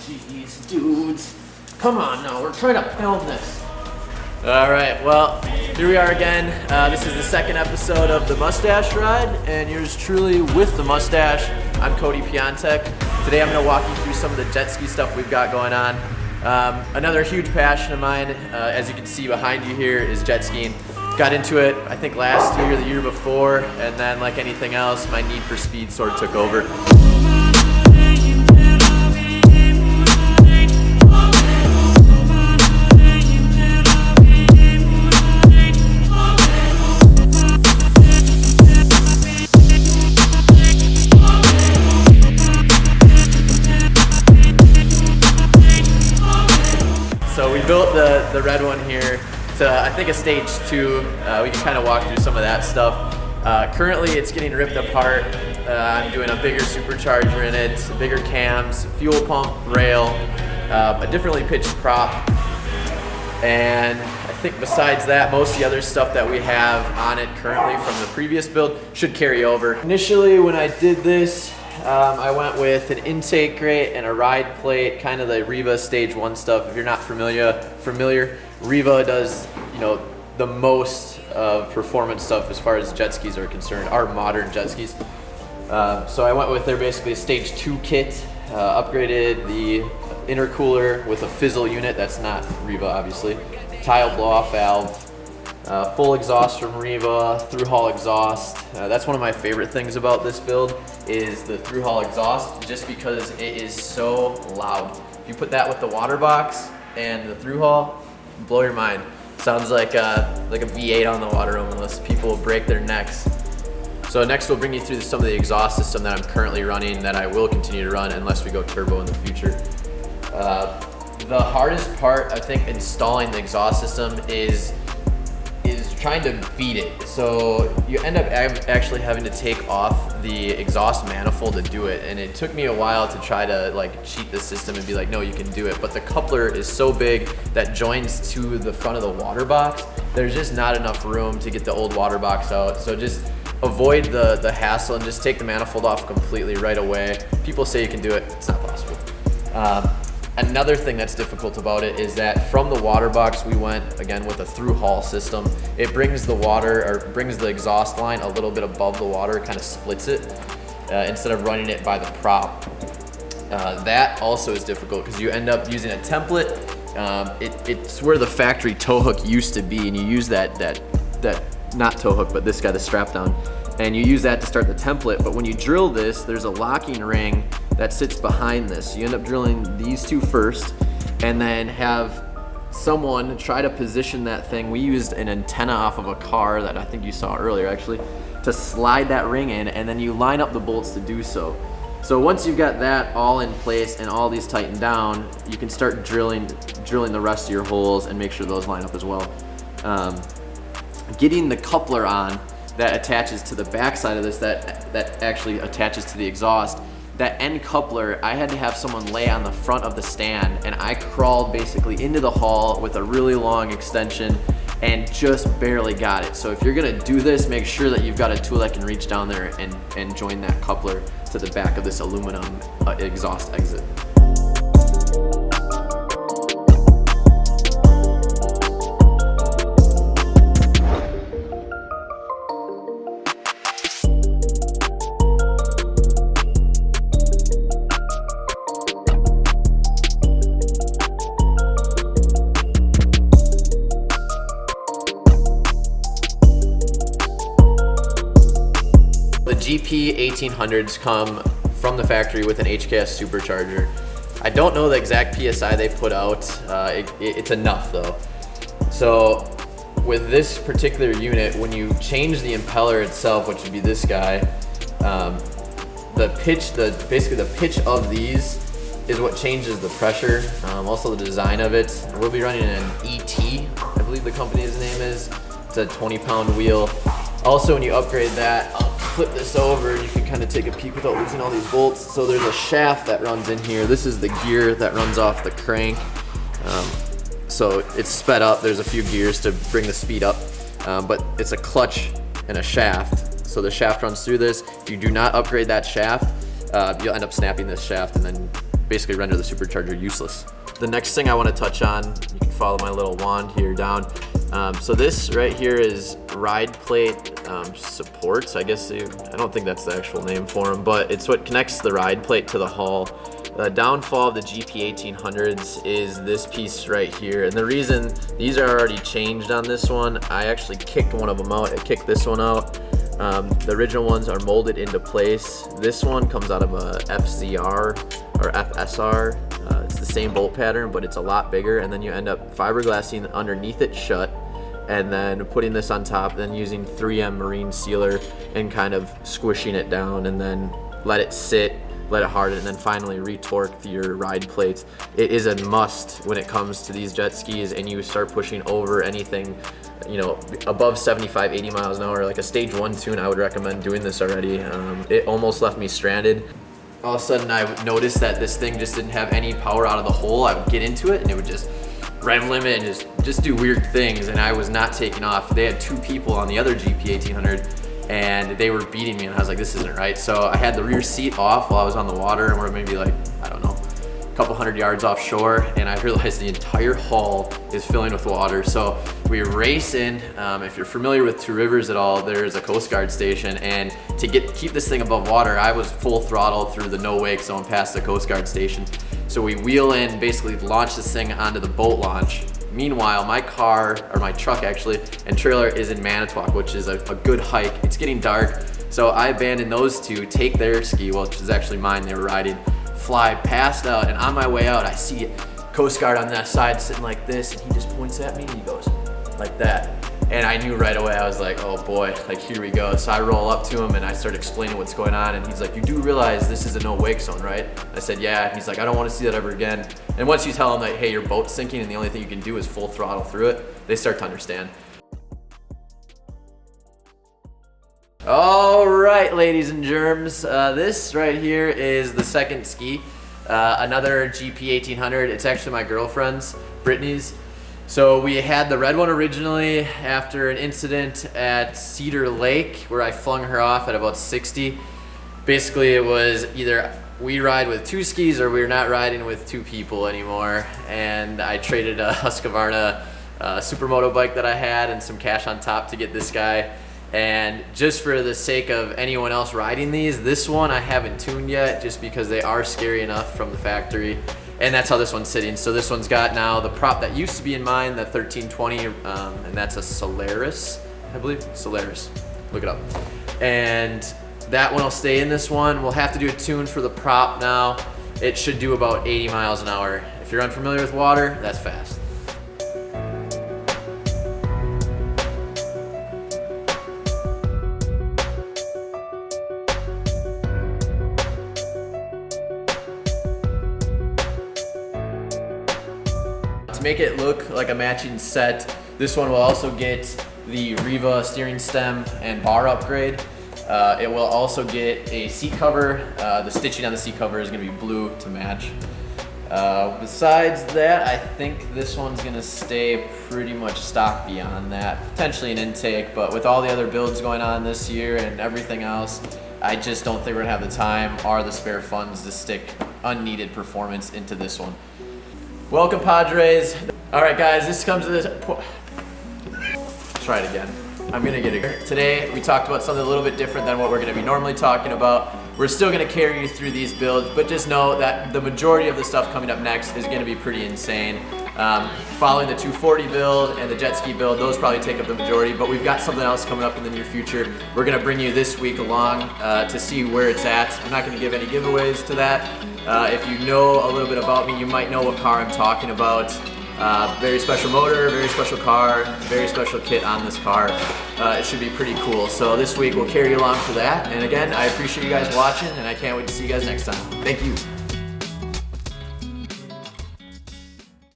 Jeez, dudes. Come on now, we're trying to film this. All right, well, here we are again. This is the second episode of the Mustache Ride, and yours truly with the mustache. I'm Cody Piontek. Today I'm gonna walk you through some of the jet ski stuff we've got going on. Another huge passion of mine, as you can see behind you here, is jet skiing. Got into it, I think last year, the year before, and then like anything else, my need for speed sort of took over. So we built the red one here to, I think, a stage 2. We can kind of walk through some of that stuff. Currently it's getting ripped apart. I'm doing a bigger supercharger in it, bigger cams, fuel pump, rail, a differently pitched prop. And I think besides that, most of the other stuff that we have on it currently from the previous build should carry over. Initially when I did this, I went with an intake grate and a ride plate, kind of the Riva Stage 1 stuff. If you're not familiar, Riva does, the most performance stuff as far as jet skis are concerned, our modern jet skis. So I went with their basically Stage 2 kit, upgraded the intercooler with a fizzle unit, that's not Riva obviously, tile blow-off valve, full exhaust from Riva, through-hull exhaust. That's one of my favorite things about this build is the through-hull exhaust, just because it is so loud. If you put that with the water box and the through-hull, blow your mind. Sounds like a V8 on the water almost. People will break their necks. So next we'll bring you through some of the exhaust system that I'm currently running, that I will continue to run unless we go turbo in the future. The hardest part, I think, installing the exhaust system is trying to beat it. So you end up actually having to take off the exhaust manifold to do it, and it took me a while to try to cheat the system and be like, no, you can do it. But the coupler is so big that joins to the front of the water box, there's just not enough room to get the old water box out. So just avoid the hassle and just take the manifold off completely right away. People say you can do it, it's not possible. Another thing that's difficult about it is that from the water box, we went again with a through-hull system. It brings the exhaust line a little bit above the water, kind of splits it, instead of running it by the prop. That also is difficult because you end up using a template. It's where the factory tow hook used to be, and you use that not tow hook, but this guy, the strap down, and you use that to start the template. But when you drill this, there's a locking ring that sits behind this. You end up drilling these two first, and then have someone try to position that thing. We used an antenna off of a car that I think you saw earlier actually, to slide that ring in, and then you line up the bolts to do so. So once you've got that all in place and all these tightened down, you can start drilling the rest of your holes and make sure those line up as well. Getting the coupler on that attaches to the back side of this, that actually attaches to the exhaust, that end coupler, I had to have someone lay on the front of the stand, and I crawled basically into the hull with a really long extension and just barely got it. So if you're gonna do this, make sure that you've got a tool that can reach down there and join that coupler to the back of this aluminum exhaust exit. The Gp1800s come from the factory with an HKS supercharger. I don't know the exact PSI they put out. It's enough though. So with this particular unit, when you change the impeller itself, which would be this guy, basically the pitch of these is what changes the pressure. Also the design of it. We'll be running an ET, I believe the company's name is. It's a 20-pound wheel. Also, when you upgrade that, I'll flip this over and you can kind of take a peek without losing all these bolts. So there's a shaft that runs in here. This is the gear that runs off the crank. So it's sped up. There's a few gears to bring the speed up, but it's a clutch and a shaft. So the shaft runs through this. If you do not upgrade that shaft, you'll end up snapping this shaft and then basically render the supercharger useless. The next thing I want to touch on, you can follow my little wand here down. So this right here is ride plate supports. I guess I don't think that's the actual name for them, but it's what connects the ride plate to the hull. The downfall of the Gp1800s is this piece right here, and the reason these are already changed on this one, I actually kicked one of them out. I kicked this one out. The original ones are molded into place. This one comes out of a FZR or FSR. It's the same bolt pattern, but it's a lot bigger, and then you end up fiberglassing underneath it shut, and then putting this on top, then using 3M marine sealer and kind of squishing it down, and then let it sit, let it harden, and then finally retorque your ride plates. It is a must when it comes to these jet skis and you start pushing over anything, you know, above 75, 80 miles an hour. Like a stage 1 tune, I would recommend doing this already. It almost left me stranded. All of a sudden I would notice that this thing just didn't have any power out of the hole. I would get into it and it would just rev limit and just do weird things, and I was not taking off. They had 2 people on the other Gp1800 and they were beating me, and I was like, this isn't right. So I had the rear seat off while I was on the water, and we're maybe like, I don't know, a couple hundred yards offshore, and I realized the entire hull is filling with water. So we race in. If you're familiar with Two Rivers at all, there's a Coast Guard station, and to keep this thing above water, I was full throttle through the no wake zone past the Coast Guard station. So we wheel in, basically launch this thing onto the boat launch. Meanwhile, my car, or my truck actually, and trailer is in Manitowoc, which is a good hike. It's getting dark, so I abandoned those 2, take their ski, which is actually mine, they were riding, fly past out, and on my way out, I see Coast Guard on that side sitting like this, and he just points at me and he goes like that. And I knew right away, I was like, oh boy, like here we go. So I roll up to him and I start explaining what's going on, and he's like, you do realize this is a no wake zone, right? I said, yeah. And he's like, I don't want to see that ever again. And once you tell them that, hey, your boat's sinking and the only thing you can do is full throttle through it, they start to understand. All right, ladies and germs, this right here is the second ski, another Gp1800. It's actually my girlfriend's, Brittany's. So we had the red one originally after an incident at Cedar Lake where I flung her off at about 60. Basically, it was either we ride with 2 skis or we're not riding with 2 people anymore. And I traded a Husqvarna supermoto bike that I had and some cash on top to get this guy. And just for the sake of anyone else riding these, this one I haven't tuned yet just because they are scary enough from the factory. And that's how this one's sitting. So this one's got now the prop that used to be in mine, the 1320, and that's a Solaris, I believe, Solaris, look it up. And that one will stay in this one. We'll have to do a tune for the prop now. It should do about 80 miles an hour. If you're unfamiliar with water, that's fast. To make it look like a matching set, this one will also get the Riva steering stem and bar upgrade. It will also get a seat cover. The stitching on the seat cover is going to be blue to match. Besides that, I think this one's going to stay pretty much stock beyond that. Potentially an intake, but with all the other builds going on this year and everything else, I just don't think we're going to have the time or the spare funds to stick unneeded performance into this one. Welcome, Padres. All right, guys, this comes to this. Try it again. I'm gonna get it. Today, we talked about something a little bit different than what we're gonna be normally talking about. We're still gonna carry you through these builds, but just know that the majority of the stuff coming up next is gonna be pretty insane. Following the 240 build and the jet ski build, those probably take up the majority, but we've got something else coming up in the near future. We're gonna bring you this week along to see where it's at. I'm not gonna give any giveaways to that. If you know a little bit about me, you might know what car I'm talking about. Very special motor, very special car, very special kit on this car. It should be pretty cool. So this week we'll carry you along for that. And again, I appreciate you guys watching, and I can't wait to see you guys next time. Thank you.